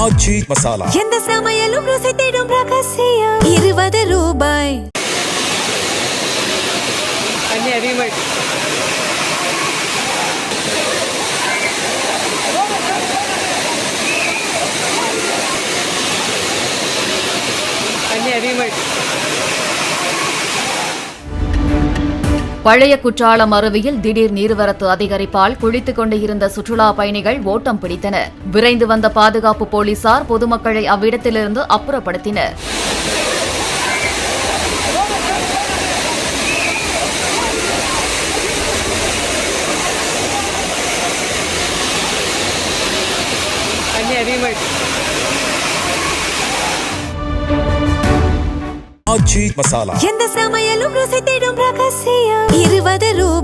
ஆச்சி மசாலா எந்த சமையலும் ருசி தேடும் ரகசியம் 20 ரூபாய். அண்ணே அதிகமாக அண்ணே அதிகமாக பழைய குற்றாலம் அருவியில் திடீர் நீர்வரத்து அதிகரிப்பால் குளித்துக் கொண்டு இருந்த சுற்றுலா பயணிகள் ஓட்டம் பிடித்தனர். விரைந்து வந்த பாதுகாப்பு போலீசார் பொதுமக்களை அவ்விடத்திலிருந்து அப்புறப்படுத்தினர். அண்ணே அதிகமாக ஆச்சி மசாலா எந்த சமையலும் ருசி தேடும் ரகசியம் 20 ரூபாய்.